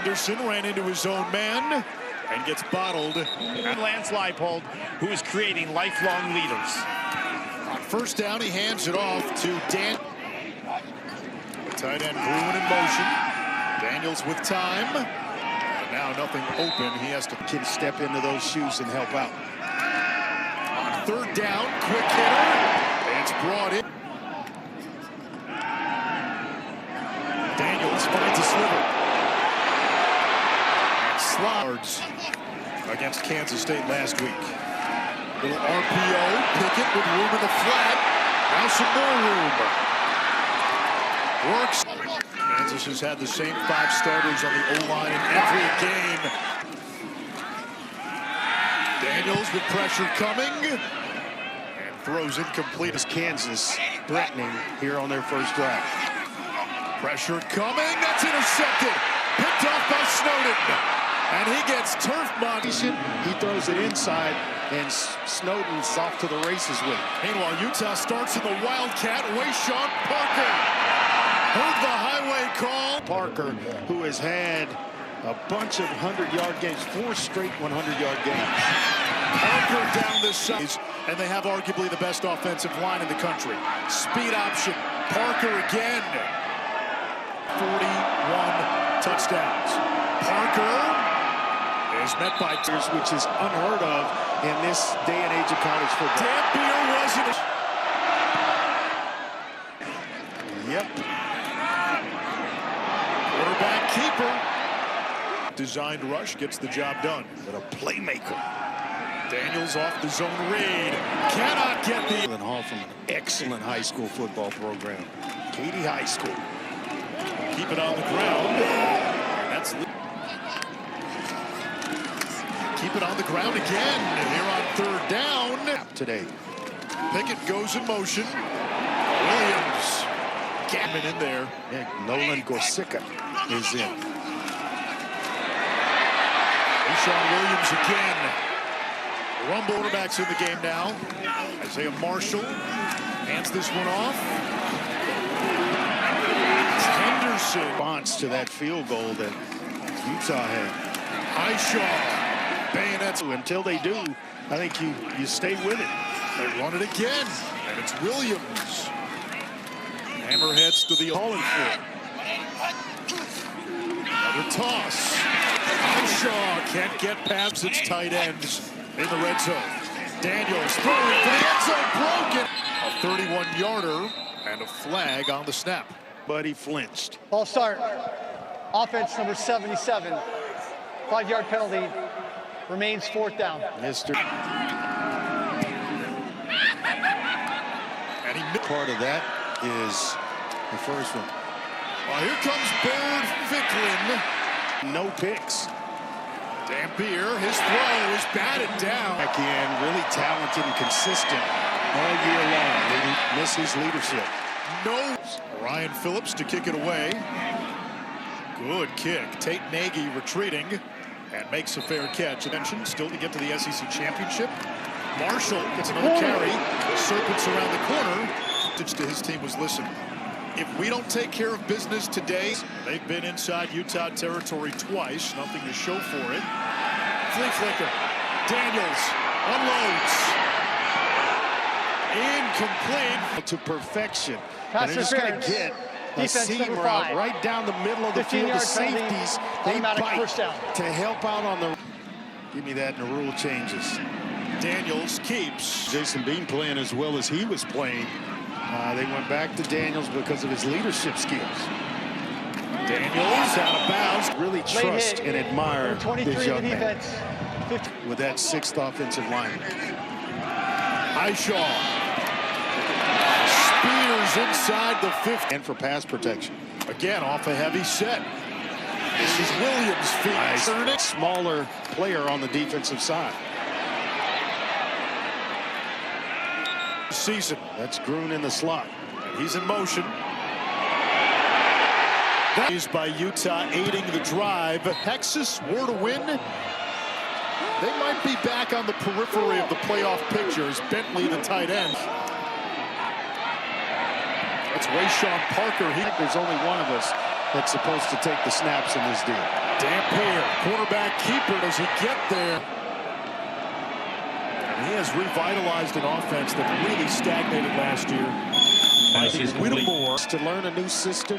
Henderson ran into his own man and gets bottled. And Lance Leipold, who is creating lifelong leaders. On first down, he hands it off to Dan. The tight end Gruen in motion. Daniels with time. And now nothing open. He has to step into those shoes and help out. On third down, quick hitter. It's brought in. Daniels finds a sliver. And Slouds against Kansas State last week. Little RPO, Pickett with room in the flat. Now some more room. Works. Kansas has had the same 5 starters on the O-line in every game. Daniels with pressure coming. And throws incomplete. As Kansas threatening here on their first drive. Pressure coming. That's intercepted. Picked off by Snowden. And he gets turf money. He throws it inside, and Snowden's off to the races with it. Meanwhile, Utah starts in the Wildcat. Wayshawn Parker. Heard the highway call. Parker, who has had a bunch of 100-yard games, 4 straight 100-yard games. Parker down the side. And they have arguably the best offensive line in the country. Speed option. Parker again. 41 touchdowns. Parker is met by tears, which is unheard of in this day and age of college football. Dampier wasn't. Yep. Quarterback keeper. Designed rush gets the job done. But a playmaker. Daniels off the zone read. Cannot get the. Hall from an excellent high school football program. Katy High School. Keep it on the ground. That's. Keep it on the ground again. And here on third down. Today. Pickett goes in motion. Williams. Gammon in there. Yeah, Nolan Gorsica is in. Deshaun Williams again. Rumble quarterbacks in the game now. Isaiah Marshall hands this one off. Henderson. Response to that field goal that Utah had. Highshaw. Bayonets. Until they do, I think you stay with it. They run it again. And it's Williams. Hammerheads to the calling for. Another toss. Highshaw can't get past its tight ends in the red zone. Daniels throwing for the end zone, broken. A 31-yarder and a flag on the snap. But he flinched. Ball start. Offense number 77. 5-yard penalty. Remains 4th down. Mr. And he part of that is the first one. Well, here comes Bird Ficklin. No picks. Dampier, his throw is batted down. Back in, really talented and consistent all year long. They miss his leadership. No. Ryan Phillips to kick it away. Good kick. Tate Nagy retreating and makes a fair catch. Attention, still to get to the SEC championship. Marshall gets another carry. Serpents around the corner. Message to his team was, listen, if we don't take care of business today, they've been inside Utah territory twice. Nothing to show for it. Flea flicker. Daniels unloads. Incomplete. To perfection. Pass and they're just going to get a seam route right down the middle of the field. The safeties, they bite to help out on the. Give me that, and the rule changes. Daniels keeps. Jason Bean playing as well as he was playing. They went back to Daniels because of his leadership skills. Daniels out of bounds. Really trust and admire this young man defense. with that 6th offensive lineman. Highshaw. Spears inside the 50. And for pass protection. Again, off a heavy set. This is Williams' feet. Nice. Smaller player on the defensive side. Season. That's Gruen in the slot. And he's in motion. That is by Utah aiding the drive. Texas were to win. They might be back on the periphery of the playoff pictures. Bentley, the tight end. That's Wayshawn Parker. There's only one of us that's supposed to take the snaps in this deal. Dampier, quarterback keeper. Does he get there? And he has revitalized an offense that really stagnated last year. Whittemore to learn a new system,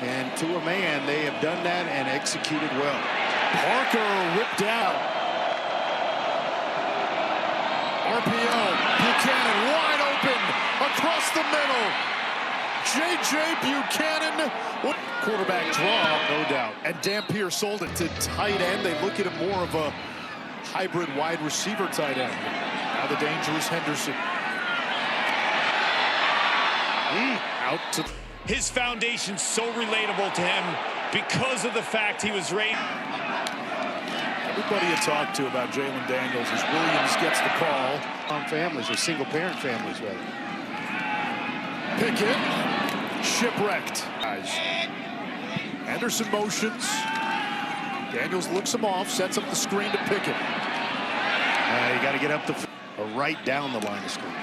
and to a man, they have done that and executed well. Parker ripped out. RPO, Buchanan wide open across the middle. J.J. Buchanan, quarterback draw, No doubt. and Dampier sold it to tight end. They look at him more of a hybrid wide receiver tight end. Now the dangerous Henderson. Out to His foundation's so relatable to him because of the fact he was raised. everybody you talk to about Jalen Daniels as Williams gets the call. Families, or single-parent families, rather. Pickett, shipwrecked. Anderson motions. Daniels looks him off, sets up the screen to Pickett. You got to get up the right down the line of scrimmage.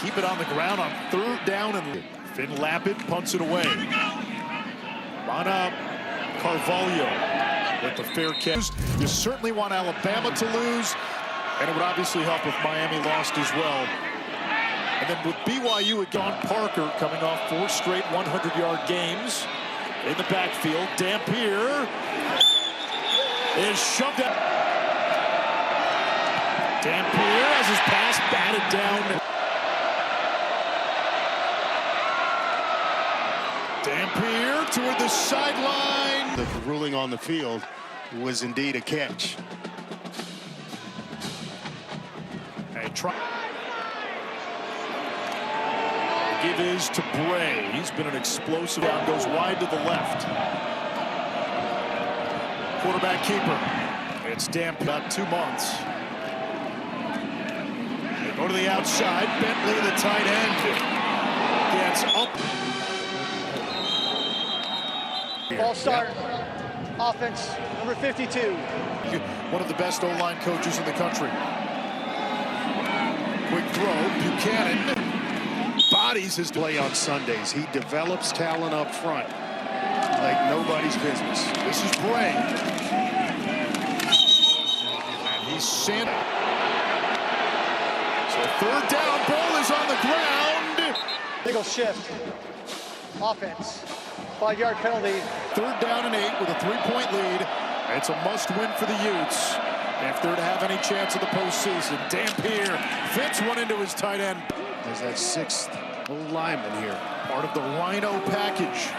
Keep it on the ground on third down, and Finn Lapid punts it away. On up, Carvalho with the fair catch. You certainly want Alabama to lose, and it would obviously help if Miami lost as well. And then with BYU with Don Parker coming off 4 straight 100-yard games in the backfield. Dampier is shoved out. Dampier has his pass batted down. Dampier toward the sideline. The ruling on the field was indeed a catch. And give is to Bray. He's been an explosive. Down goes wide to the left. Quarterback keeper. It's Dampier. About 2 months. They go to the outside. Bentley, the tight end, gets up. Ball start. Offense, number 52. One of the best O-line coaches in the country. Quick throw. Buchanan bodies his Play on Sundays. He develops talent up front like nobody's business. This is Bray. And he's sent. So third down, ball is on the ground. Single shift. Offense. 5-yard penalty. Third down and 8 with a 3-point lead. It's a must-win for the Utes if they're to have any chance of the postseason. Dampier fits one into his tight end. There's that 6th old lineman here. Part of the Rhino package.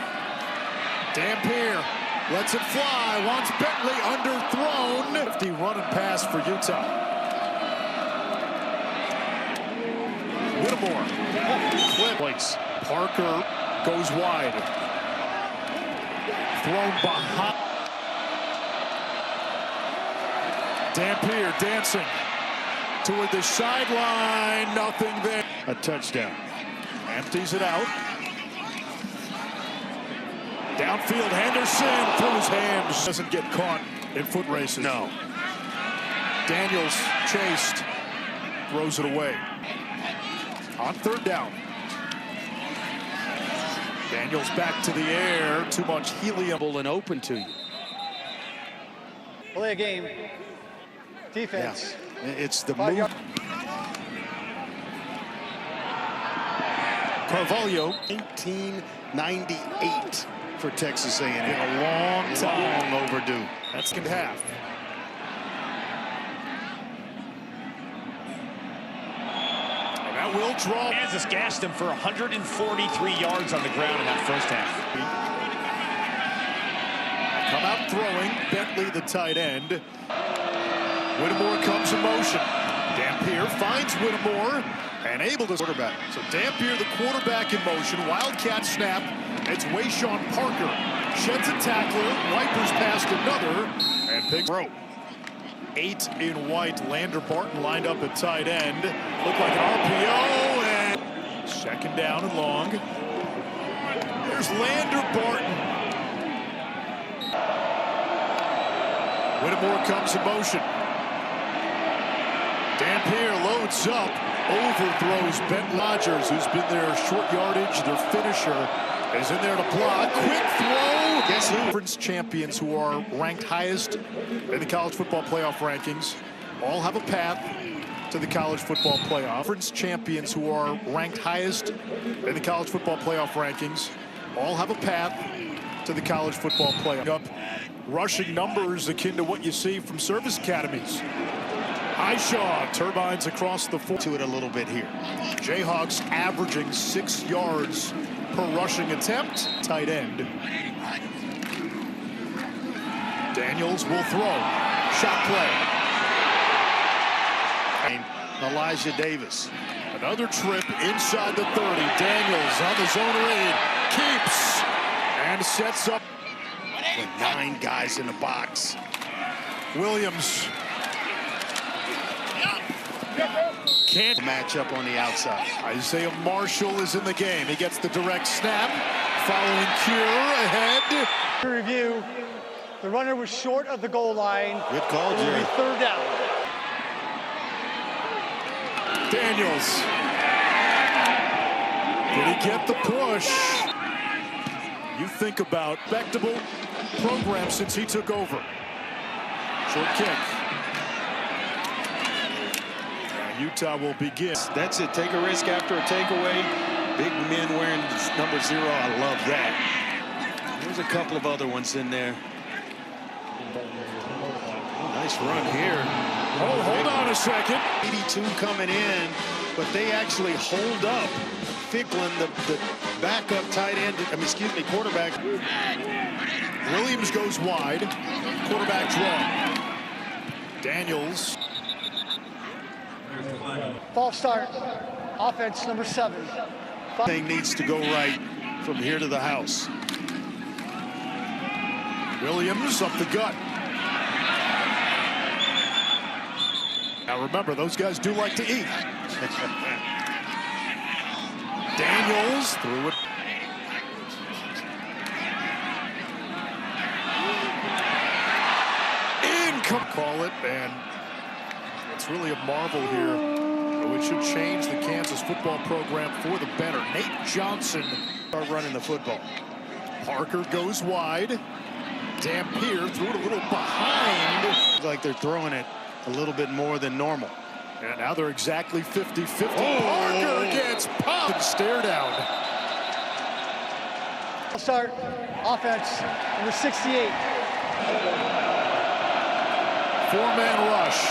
Dampier lets it fly. Wants Bentley underthrown. 50 run and pass for Utah. Whittemore. Clip. Place. Parker goes wide. Thrown behind. Dampier dancing toward the sideline. Nothing there. A touchdown. Empties it out. Downfield, Henderson through his hands. Doesn't get caught in foot races. No. Daniels chased. Throws it away. On third down. Daniels back to the air. Too much helium. And open to you. Play a game. Defense. Yeah. It's the 5 move. yard. Carvalho. 1998 for Texas A&M. In a long time. Long overdue. That's second half. And that will draw. Kansas gashed him for 143 yards on the ground in that first half. Come out throwing. Bentley, the tight end. Whittemore comes in motion. Dampier finds Whittemore and able to quarterback. So Dampier, the quarterback in motion. Wildcat snap. It's Wayshawn Parker. Sheds a tackler. Wipers past another. And picks. 8 in white. Lander Barton lined up at tight end. Looked like an RPO. And second down and long. There's Lander Barton. Whittemore comes in motion. Dampier loads up, overthrows Ben Rodgers, who's been their short yardage, their finisher. is in there to block. Quick throw. Guess who? Conference champions who are ranked highest in the college football playoff rankings all have a path to the college football playoff. Conference champions who are ranked highest in the college football playoff rankings all have a path to the college football playoff. Up rushing numbers akin to what you see from service academies. Highshaw turbines across the floor. To it a little bit here. Jayhawks averaging 6 yards per rushing attempt. Tight end. Daniels will throw. Shot play. Elijah Davis. Another trip inside the 30. Daniels on the zone read. Keeps and sets up. With 9 guys in the box. Williams. Can't match up on the outside. Isaiah Marshall is in the game. He gets the direct snap. Following Cure ahead. To review, the runner was short of the goal line. Good call, Jerry. Third down. Daniels. Did he get the push? You think about respectable program since he took over. Short kick. Utah will begin. That's it. Take a risk after a takeaway. Big men wearing number 0. I love that. There's a couple of other ones in there. Nice run here. Oh, hold on a second. 82 coming in, but they actually hold up Ficklin, the backup tight end. Quarterback. Williams goes wide. Quarterback draw. Daniels. False start. Offense number 7. Thing needs to go right from here to the house. Williams up the gut. Now remember, those guys do like to eat. Daniels threw it. Call it, and it's really a marvel here. It should change the Kansas football program for the better. Nate Johnson are running the football. Parker goes wide. Dampier threw it a little behind. Like they're throwing it a little bit more than normal. And now they're exactly 50-50. Parker gets popped. Stare down. Start. Offense number 68. 4-man rush.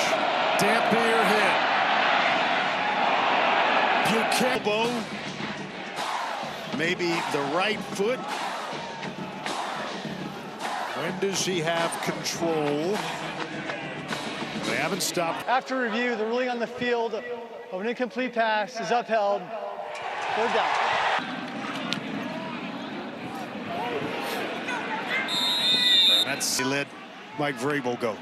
Dampier hit. Buchanan. Maybe the right foot. When does he have control? They haven't stopped. After review, the ruling on the field of an incomplete pass is upheld. Third down. He let Mike Vrabel go.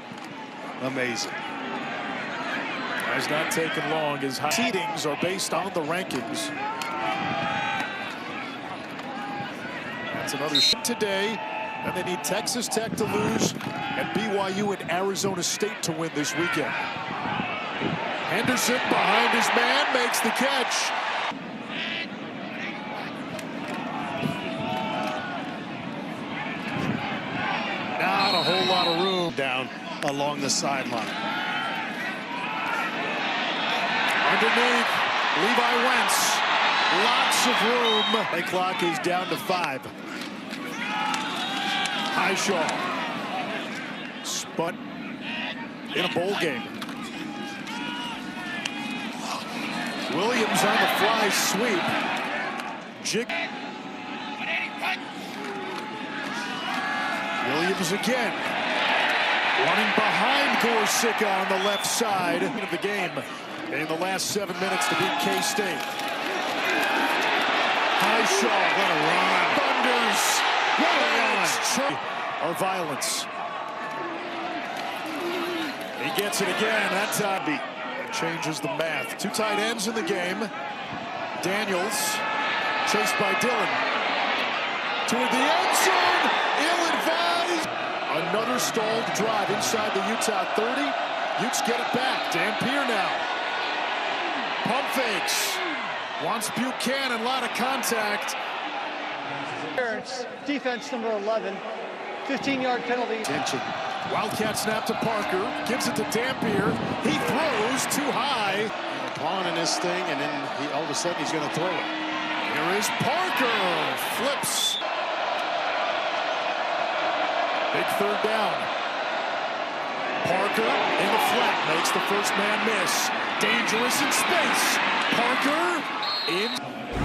Amazing. Has not taken long. His seedings are based on the rankings. That's another shot today. And they need Texas Tech to lose and BYU and Arizona State to win this weekend. Henderson behind his man makes the catch. Not a whole lot of room. Down along the sideline. Underneath, Levi Wentz. Lots of room. The clock is down to 5. Highshaw. Spun in a bowl game. Williams on the fly sweep. Jig. Williams again. Running behind Gorsica on the left side of the game in the last 7 minutes to beat K-State. Highshaw. What a run. Thunders. Our violence. He gets it again. That time it changes the math. 2 tight ends in the game. Daniels chased by Dillon. Toward the end zone. Ill-advised. Another stalled drive inside the Utah 30. Utes get it back. Dampier now. Pump fakes. Wants Buchanan. A lot of contact. Defense number 11, 15-yard penalty. Attention. Wildcat snap to Parker, gives it to Dampier. He throws too high. Pawning this thing, and then all of a sudden he's going to throw it. Here is Parker, flips. Big third down. Parker in the flat, makes the first man miss. Dangerous in space. Parker in,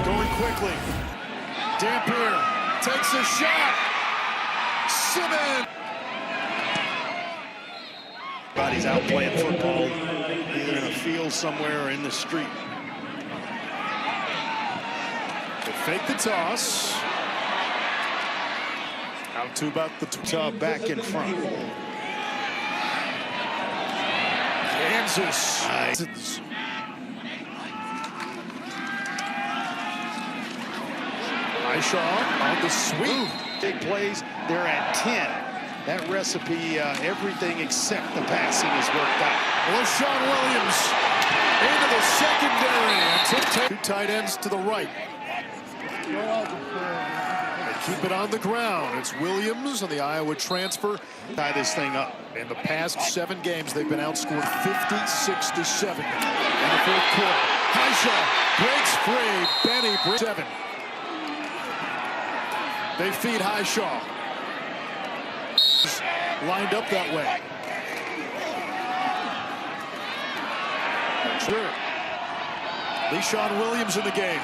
going quickly. Dampier takes a shot. Simmons. Everybody's out playing football, either in a field somewhere or in the street. They fake the toss. Out to about the Back in front. Kansas. Nice. Shaw on the sweep. Big plays, they're at 10. That recipe, everything except the passing is worked out. LaShawn Williams into the secondary. Two tight ends to the right. They keep it on the ground. It's Williams on the Iowa transfer. Tie this thing up. In the past 7 games, they've been outscored 56-7 in the fourth quarter. Highshaw breaks free. Benny breaks 7. They feed Highshaw. Lined up that way. Sure. LaShawn Williams in the game.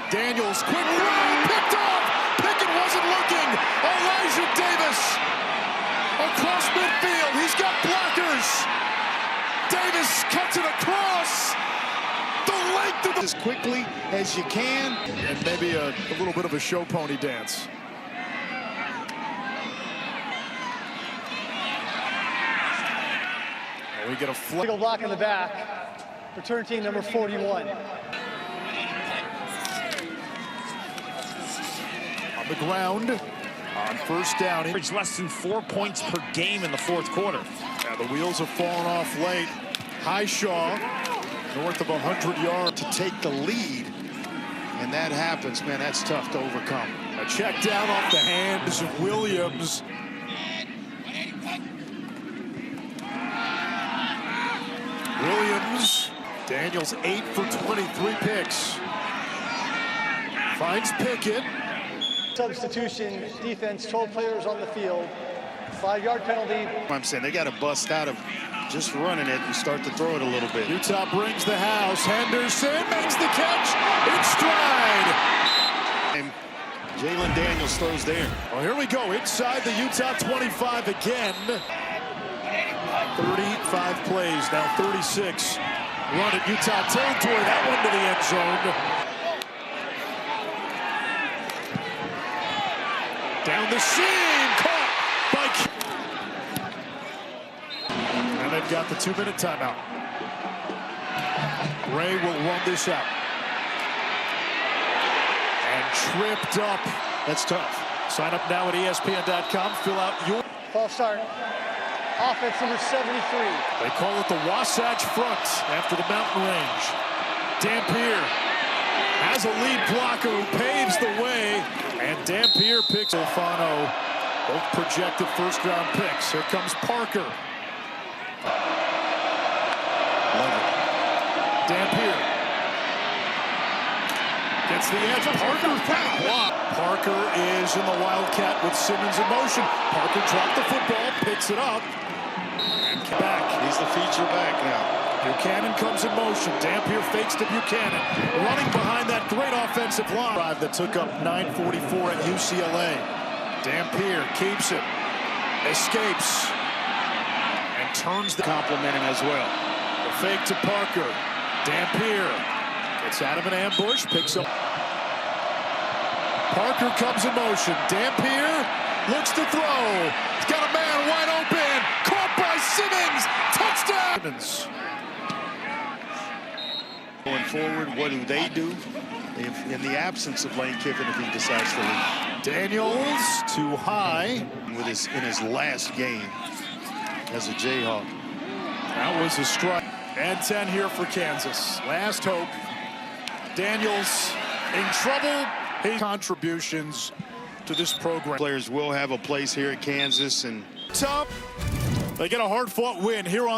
Daniels, quick throw, picked off. Pickett wasn't looking. Elijah Davis across midfield. He's got blockers. Davis cuts it across the length of the... As quickly as you can. And maybe a little bit of a show pony dance. And we get a Single block in the back. Return team number 41. On the ground, on first down. Average less than 4 points per game in the fourth quarter. Yeah, the wheels have fallen off late. Highshaw, north of 100 yards. To take the lead, and that happens, man, that's tough to overcome. A check down off the hands of Williams. Williams, Daniels 8 for 23 picks. Finds Pickett. Substitution, defense, 12 players on the field. 5-yard penalty. I'm saying they got to bust out of just running it and start to throw it a little bit. Utah brings the house. Henderson makes the catch in stride. And Jalen Daniels throws there. Well, here we go inside the Utah 25 again. 35 plays, now 36. Run at Utah territory. That one to the end zone. Down the seam, caught by... And they've got the 2-minute timeout. Ray will run this out. And tripped up. That's tough. Sign up now at ESPN.com. Fill out your... False start. Offense number 73. They call it the Wasatch Front after the mountain range. Dampier has a lead blocker who paves the way. And Dampier picks Alfano. Both projected first-round picks. Here comes Parker. Love it. Dampier gets the edge. Parker block. Parker is in the Wildcat with Simmons in motion. Parker dropped the football, picks it up, and back. He's the feature back now. Buchanan comes in motion. Dampier fakes to Buchanan. Running behind that great offensive line. Drive that took up 9:44 at UCLA. Dampier keeps it. Escapes. And turns the... Complimenting as well. The fake to Parker. Dampier gets out of an ambush. Picks up. Parker comes in motion. Dampier looks to throw. He's got a man wide open. Caught by Simmons. Touchdown. Simmons. Going forward, what do they do if, in the absence of Lane Kiffin, if he decides to leave? Daniels too high. With in his last game as a Jayhawk. That was a strike. And 10 here for Kansas. Last hope. Daniels in trouble. His contributions to this program. Players will have a place here at Kansas, and Top. They get a hard-fought win here on